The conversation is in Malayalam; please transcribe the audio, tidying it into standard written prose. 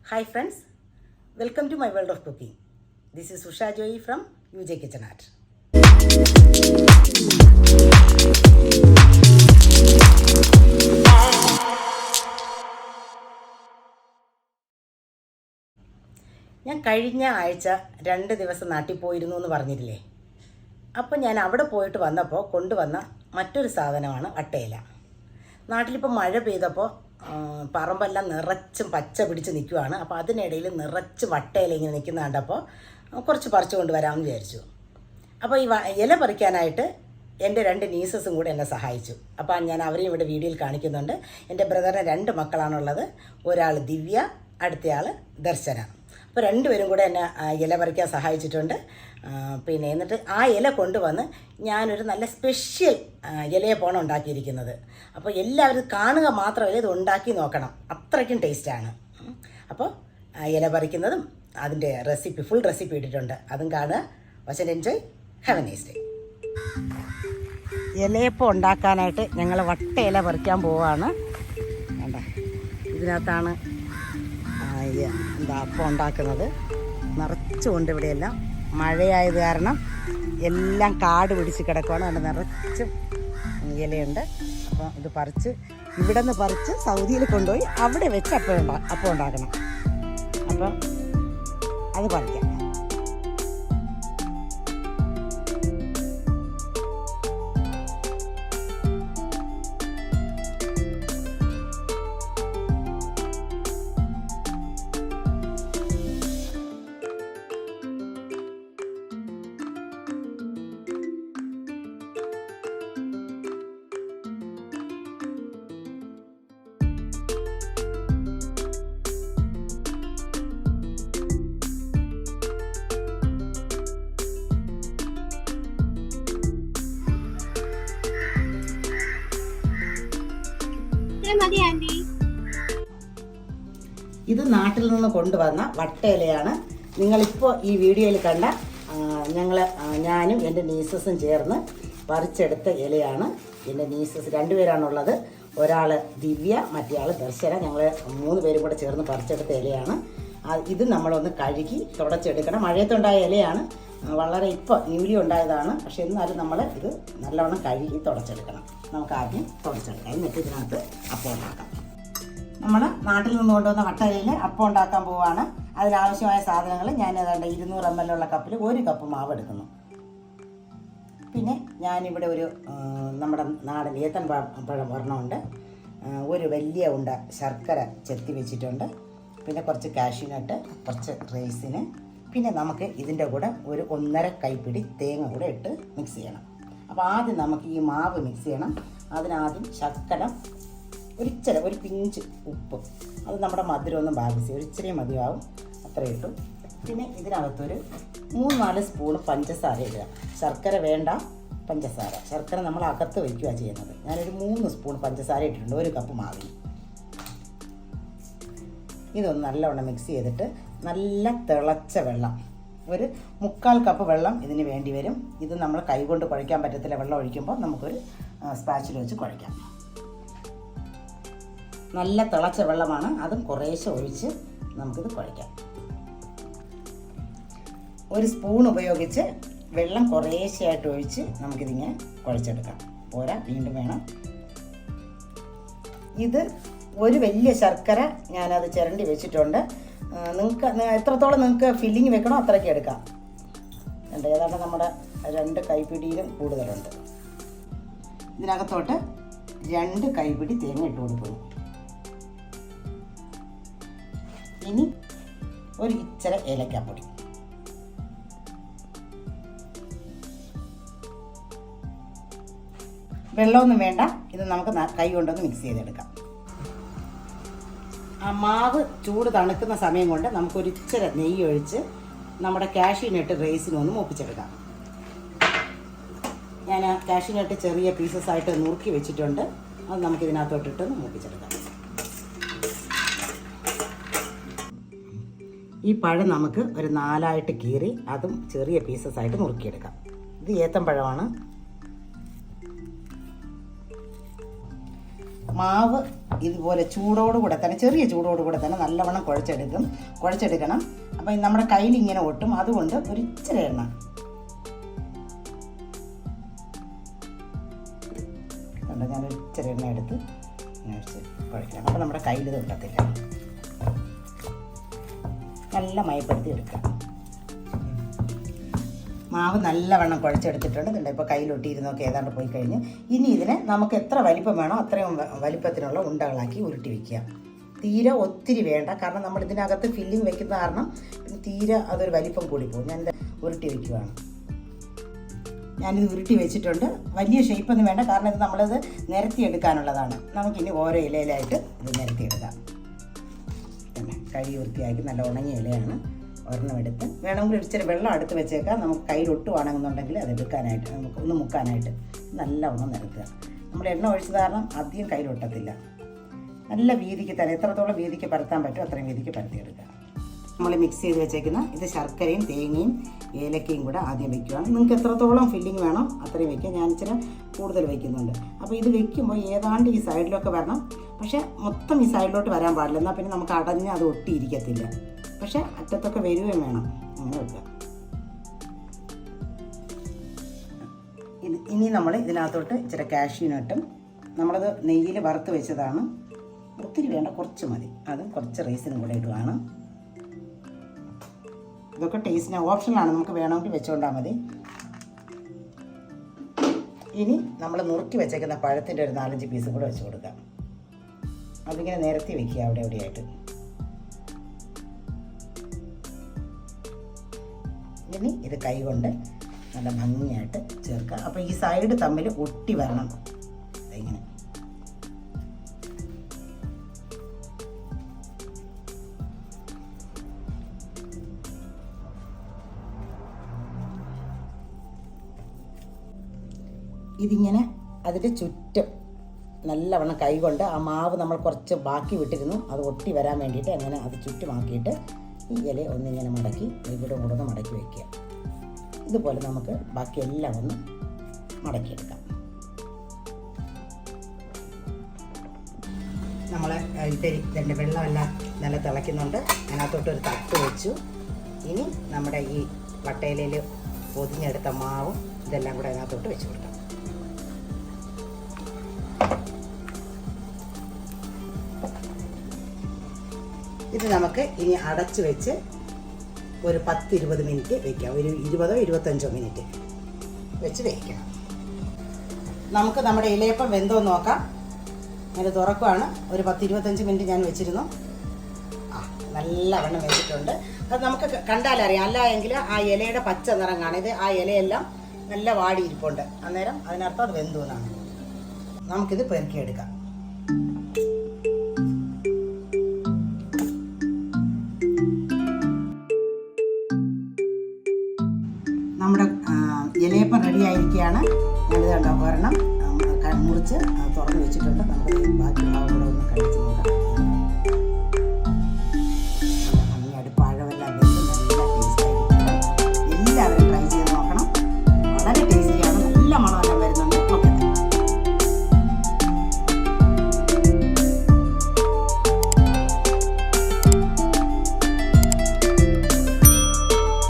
Hi friends, welcome to my world of cooking. This is Usha Joy from UJ Kitchen Art. ഞാൻ കഴിഞ്ഞ ആഴ്ച 2 ദിവസം നാട്ടിൽ പോയിരുന്നു എന്ന് പറഞ്ഞിട്ടില്ലേ. അപ്പോൾ ഞാൻ അവിടെ പോയിട്ട് വന്നപ്പോൾ കൊണ്ടുവന്ന മറ്റൊരു സാധനമാണ് വട്ടയില. നാട്ടിലിപ്പോൾ മഴ പെയ്തപ്പോൾ പറമ്പെല്ലാം നിറച്ചും പച്ച പിടിച്ച് നിൽക്കുവാണ്. അപ്പോൾ അതിനിടയിൽ നിറച്ച് വട്ടയില ഇങ്ങനെ നിൽക്കുന്ന കണ്ടപ്പോൾ കുറച്ച് പറിച്ചു കൊണ്ടുവരാമെന്ന് വിചാരിച്ചു. അപ്പോൾ ഈ ഇല പറിക്കാനായിട്ട് എൻ്റെ 2 നീസസും കൂടെ എന്നെ സഹായിച്ചു. അപ്പോൾ ഞാൻ അവരെയും ഇവിടെ വീഡിയോയിൽ കാണിക്കുന്നുണ്ട്. എൻ്റെ ബ്രദറിന് 2 മക്കളാണുള്ളത്. ഒരാൾ ദിവ്യ, അടുത്തയാൾ ദർശന. അപ്പോൾ 2 പേരും കൂടെ എന്നെ ഇല പറിക്കാൻ സഹായിച്ചിട്ടുണ്ട്. പിന്നെ എന്നിട്ട് ആ ഇല കൊണ്ടുവന്ന് ഞാനൊരു നല്ല സ്പെഷ്യൽ ഇലയപ്പമാണ് ഉണ്ടാക്കിയിരിക്കുന്നത്. അപ്പോൾ എല്ലാവരും കാണുക മാത്രമല്ല, ഇത് ഉണ്ടാക്കി നോക്കണം, അത്രയ്ക്കും ടേസ്റ്റാണ്. അപ്പോൾ ഇല പറിക്കുന്നതും അതിൻ്റെ ഫുൾ റെസിപ്പി ഇട്ടിട്ടുണ്ട്, അതും കാണുക. Watch enjoy. Have a nice day. ഇലയപ്പം ഉണ്ടാക്കാനായിട്ട് ഞങ്ങൾ വട്ട ഇല പറിക്കാൻ പോവാണ്. വേണ്ട, ഇതിനകത്താണ് അപ്പം ഉണ്ടാക്കുന്നത്. നിറച്ചുകൊണ്ട് ഇവിടെയെല്ലാം മഴയായത് കാരണം എല്ലാം കാട് പിടിച്ച് കിടക്കുകയാണ്. അവിടെ നിറച്ചും ഇലയുണ്ട്. അപ്പോൾ ഇത് പറിച്ച് ഇവിടെ നിന്ന് പറിച്ച് സൗദിയിൽ കൊണ്ടുപോയി അവിടെ വെച്ച് അപ്പം ഉണ്ടാക്കണം. അപ്പം അത് പറിക്കാം. ഇത് നാട്ടിൽ നിന്ന് കൊണ്ടുവന്ന വട്ടയിലയാണ്. നിങ്ങളിപ്പോൾ ഈ വീഡിയോയിൽ കണ്ട ഞാനും എൻ്റെ നീസസും ചേർന്ന് പറിച്ചെടുത്ത ഇലയാണ്. എൻ്റെ നീസസ് 2 പേരാണുള്ളത്. ഒരാൾ ദിവ്യ, മറ്റേയാൾ ദർശന. ഞങ്ങൾ 3 പേരും കൂടെ ചേർന്ന് പറിച്ചെടുത്ത ഇലയാണ്. ഇത് നമ്മളൊന്ന് കഴുകി തുടച്ചെടുക്കണം. മഴയത്തുണ്ടായ ഇലയാണ്, വളരെ ഇപ്പോൾ ന്യൂലി ഉണ്ടായതാണ്. പക്ഷെ എന്നാലും നമ്മൾ ഇത് നല്ലവണ്ണം കഴുകി തുടച്ചെടുക്കണം. നമുക്ക് ആദ്യം തുടച്ചെടുക്കാം, എന്നിട്ട് ഇതിനകത്ത് അപ്പം ഉണ്ടാക്കാം. നമ്മൾ നാട്ടിൽ നിന്ന് കൊണ്ടുവന്ന വട്ടയിലയിൽ അപ്പം ഉണ്ടാക്കാൻ പോവുകയാണ്. അതിനാവശ്യമായ സാധനങ്ങൾ ഞാൻ ഏതാണ്ട് 200 ml ഉള്ള കപ്പിൽ 1 കപ്പ് മാവ് എടുക്കുന്നു. പിന്നെ ഞാനിവിടെ ഒരു നമ്മുടെ നാടൻ ഏത്തൻ പഴം ഒരെണ്ണമുണ്ട്. ഒരു വലിയ ഉണ്ട ശർക്കര ചെത്തി വെച്ചിട്ടുണ്ട്. പിന്നെ കുറച്ച് കാഷ്യൂനട്ട്, കുറച്ച് റൈസിന്. പിന്നെ നമുക്ക് ഇതിൻ്റെ കൂടെ ഒരു 1.5 കൈപ്പിടി തേങ്ങ കൂടെ ഇട്ട് മിക്സ് ചെയ്യണം. അപ്പോൾ ആദ്യം നമുക്ക് ഈ മാവ് മിക്സ് ചെയ്യണം. അതിനാദ്യം ശർക്കര, ഒരു പിഞ്ച് ഉപ്പ്, അത് നമ്മുടെ മധുരമൊന്നും ബാധിച്ച് ഒരിച്ചിരി മതിയാവും, അത്ര ഇട്ടു. പിന്നെ ഇതിനകത്തൊരു 3-4 സ്പൂൺ പഞ്ചസാര ഇടുക. ശർക്കര വേണ്ട, പഞ്ചസാര. ശർക്കര നമ്മൾ അകത്ത് വയ്ക്കുകയാണ് ചെയ്യുന്നത്. ഞാനൊരു 3 സ്പൂൺ പഞ്ചസാര ഇട്ടിട്ടുണ്ട് 1 കപ്പ് മാവിന്. ഇതൊന്ന് നല്ലവണ്ണം മിക്സ് ചെയ്തിട്ട് നല്ല തിളച്ച വെള്ളം, ഒരു 3/4 കപ്പ് വെള്ളം ഇതിന് വേണ്ടി വരും. ഇത് നമ്മൾ കൈകൊണ്ട് കുഴയ്ക്കാൻ പറ്റത്തില്ല. വെള്ളം ഒഴിക്കുമ്പോൾ നമുക്കൊരു സ്പാച്ചിൽ വെച്ച് കുഴയ്ക്കാം. നല്ല തിളച്ച വെള്ളമാണ്, അതും കുറേശ്ശെ ഒഴിച്ച് നമുക്കിത് കുഴയ്ക്കാം. 1 സ്പൂൺ ഉപയോഗിച്ച് വെള്ളം കുറേശ്ശെയായിട്ട് ഒഴിച്ച് നമുക്കിതിങ്ങനെ കുഴച്ചെടുക്കാം. പോരാ, വീണ്ടും വേണം. ഇത് ഒരു വലിയ ശർക്കര ഞാനത് ചിരണ്ടി വെച്ചിട്ടുണ്ട്. നിങ്ങൾക്ക് എത്രത്തോളം നിങ്ങൾക്ക് ഫില്ലിങ് വെക്കണോ അത്രയ്ക്ക് എടുക്കാം. ഏതാണ്ട് നമ്മുടെ 2 കൈപ്പിടിയിലും കൂടുതലുണ്ട്. ഇതിനകത്തോട്ട് 2 കൈപ്പിടി തേങ്ങ ഇട്ട് കൊടുക്കുന്നു. ഇനി ഒരു ഇച്ചിരി ഏലക്കാപ്പൊടി. വെള്ളമൊന്നും വേണ്ട, ഇത് നമുക്ക് കൈ കൊണ്ടൊന്ന് മിക്സ് ചെയ്തെടുക്കാം. ആ മാവ് ചൂട് തണുക്കുന്ന സമയം കൊണ്ട് നമുക്കൊരു ഇച്ചിരി നെയ്യ് ഒഴിച്ച് നമ്മുടെ കാഷ്യൂനട്ട് റൈസിനൊന്ന് മൂപ്പിച്ചെടുക്കാം. ഞാൻ കാഷ്യൂനട്ട് ചെറിയ പീസസ് ആയിട്ട് നുറുക്കി വെച്ചിട്ടുണ്ട്. അത് നമുക്ക് ഇതിനകത്തോട്ടിട്ടൊന്ന് മൂപ്പിച്ചെടുക്കാം. ഈ പഴം നമുക്ക് ഒരു 4ആയിട്ട് കീറി അതും ചെറിയ പീസസ് ആയിട്ട് നുറുക്കിയെടുക്കാം. ഇത് ഏത്തൻ പഴമാണ്. മാവ് ഇതുപോലെ ചൂടോടുകൂടെ തന്നെ, ചെറിയ ചൂടോടുകൂടെ തന്നെ നല്ലവണ്ണം കുഴച്ചെടുക്കണം. അപ്പം നമ്മുടെ കയ്യിൽ ഇങ്ങനെ ഒട്ടും. അതുകൊണ്ട് ഒരു ഇച്ചിരി എണ്ണ, കണ്ടോ, ഞാനൊരു ഇച്ചിരി എണ്ണ എടുത്ത് കുഴക്കണം. അപ്പോൾ നമ്മുടെ കയ്യിൽ ഇത് ഒട്ടത്തില്ല. നല്ല മയപ്പെടുത്തി എടുക്കാം. മാവ് നല്ലവണ്ണം കുഴച്ചെടുത്തിട്ടുണ്ട്. ഇപ്പോൾ കയ്യിലൊട്ടിയിരുന്നൊക്കെ ഏതാണ്ട് പോയി കഴിഞ്ഞ് ഇനി ഇതിനെ നമുക്ക് എത്ര വലിപ്പം വേണോ അത്രയും വലിപ്പത്തിനുള്ള ഉണ്ടകളാക്കി ഉരുട്ടി വയ്ക്കുക. തീരെ ഒത്തിരി വേണ്ട, കാരണം നമ്മൾ ഇതിനകത്ത് ഫില്ലിങ് വയ്ക്കുന്ന കാരണം തീരെ അതൊരു വലിപ്പം കൂടി പോകും. ഞാനിത് ഉരുട്ടി വയ്ക്കുകയാണ്. ഞാനിത് ഉരുട്ടി വെച്ചിട്ടുണ്ട്. വലിയ ഷേപ്പൊന്നും വേണ്ട, കാരണം ഇത് നമ്മളിത് നിരത്തിയെടുക്കാനുള്ളതാണ്. നമുക്കിനി ഓരോ ഇലയിലായിട്ട് ഇത് നിരത്തിയെടുക്കാം. പിന്നെ കഴുകി വൃത്തിയാക്കി നല്ല ഉണങ്ങിയ ഇലയാണ്. ഒരെണ്ണം എടുത്ത് വേണമെങ്കിൽ ഇച്ചിരി വെള്ളം അടുത്ത് വെച്ചേക്കാം. നമുക്ക് കയ്യിലൊട്ടുവാണെന്നുണ്ടെങ്കിൽ അത് എടുക്കാനായിട്ട്, നമുക്ക് ഒന്ന് മുക്കാനായിട്ട് നല്ല ഉണം നിരത്തുക. നമ്മൾ എണ്ണ ഒഴിച്ചത് കാരണം അധികം കയ്യിലൊട്ടത്തില്ല. നല്ല വീതിക്ക് തന്നെ, എത്രത്തോളം വീതിക്ക് പരത്താൻ പറ്റും അത്രയും വീതിക്ക് പരത്തിയെടുക്കുക. നമ്മൾ മിക്സ് ചെയ്ത് വെച്ചേക്കുന്ന ഇത് ശർക്കരയും തേങ്ങയും ഏലക്കയും കൂടെ ആദ്യം വെക്കുകയാണ്. നിങ്ങൾക്ക് എത്രത്തോളം ഫില്ലിങ് വേണോ അത്രയും വയ്ക്കുക. ഞാൻ ഇച്ചിരി കൂടുതൽ വയ്ക്കുന്നുണ്ട്. അപ്പോൾ ഇത് വെക്കുമ്പോൾ ഏതാണ്ട് ഈ സൈഡിലൊക്കെ വരണം. പക്ഷേ മൊത്തം ഈ സൈഡിലോട്ട് വരാൻ പാടില്ല, എന്നാൽ പിന്നെ നമുക്ക് അടഞ്ഞ് അത് ഒട്ടിയിരിക്കത്തില്ല. പക്ഷെ അറ്റത്തൊക്കെ വരികയും വേണം. അങ്ങനെ വെക്കുക. ഇനി നമ്മൾ ഇതിനകത്തോട്ട് ഇച്ചിരി കാഷ്യൂനട്ടും, നമ്മളത് നെയ്യിൽ വറുത്ത് വെച്ചതാണ്. ഒത്തിരി വേണ്ട, കുറച്ച് മതി. അതും കുറച്ച് റൈസിനും കൂടെ ഇടുവാണ്. ഇതൊക്കെ ടേസ്റ്റിന് ഓപ്ഷനാണ്, നമുക്ക് വേണമെങ്കിൽ വെച്ചുകൊണ്ടാൽ മതി. ഇനി നമ്മൾ നുറുക്കി വെച്ചേക്കുന്ന പഴത്തിൻ്റെ ഒരു 4-5 പീസും കൂടെ വെച്ച് കൊടുക്കാം. അതിങ്ങനെ നിരത്തി വെക്കുക അവിടെ എവിടെയായിട്ട്. ഇനി ഇത് കൈ കൊണ്ട് നല്ല ഭംഗിയായിട്ട് ചേർക്കുക. അപ്പോൾ ഈ സൈഡ് തമ്മിൽ ഒട്ടി വരണം. ഇങ്ങനെ ഇതിങ്ങനെ അതിൻ്റെ ചുറ്റും നല്ലവണ്ണം കൈ കൊണ്ട് ആ മാവ് നമ്മൾ കുറച്ച് ബാക്കി വിട്ടിരുന്നു, അത് ഒട്ടി വരാൻ വേണ്ടിയിട്ട് അങ്ങനെ അത് ചുറ്റുമാക്കിയിട്ട് ഈ ഇല ഒന്നിങ്ങനെ മടക്കി ഇവിടെ കൂടെ ഒന്ന് മടക്കി വയ്ക്കുക. ഇതുപോലെ നമുക്ക് ബാക്കിയെല്ലാം ഒന്ന് മടക്കിയെടുക്കാം. നമ്മൾ ഇതിൻ്റെ വെള്ളമെല്ലാം നല്ല തിളയ്ക്കുന്നുണ്ട്. അതിനകത്തോട്ടൊരു തട്ട് വെച്ചു. ഇനി നമ്മുടെ ഈ വട്ടയിലയിൽ പൊതിഞ്ഞെടുത്ത മാവും ഇതെല്ലാം കൂടെ അതിനകത്തോട്ട് വെച്ച് കൊടുക്കാം. ഇത് നമുക്ക് ഇനി അടച്ചു വെച്ച് ഒരു 10-20 മിനിറ്റ് വയ്ക്കാം. ഒരു 20-25 മിനിറ്റ് വെച്ച് വയ്ക്കണം. നമുക്ക് നമ്മുടെ ഇലയപ്പം വെന്തോ നോക്കാം. ഞാൻ തുറക്കുവാണ്. ഒരു 10-25 മിനിറ്റ് ഞാൻ വെച്ചിരുന്നു. നല്ലവണ്ണം വെച്ചിട്ടുണ്ട്. അത് നമുക്ക് കണ്ടാലറിയാം. അല്ല എങ്കിൽ ആ ഇലയുടെ പച്ച നിറം കാണും. ഇത് ആ ഇലയെല്ലാം നല്ല വാടിയിരിപ്പുണ്ട്. അന്നേരം അതിനർത്ഥം അത് വെന്തു എന്നാണ്. നമുക്കിത് പെറുക്കിയെടുക്കാം. നമ്മുടെ ഇലയപ്പം റെഡി ആയിരിക്കുകയാണ്. ഞാനിത് കണ്ടോ ഒരെണ്ണം മുറിച്ച് തുറന്ന് വെച്ചിട്ടുണ്ട്. നമുക്ക് ബാക്കി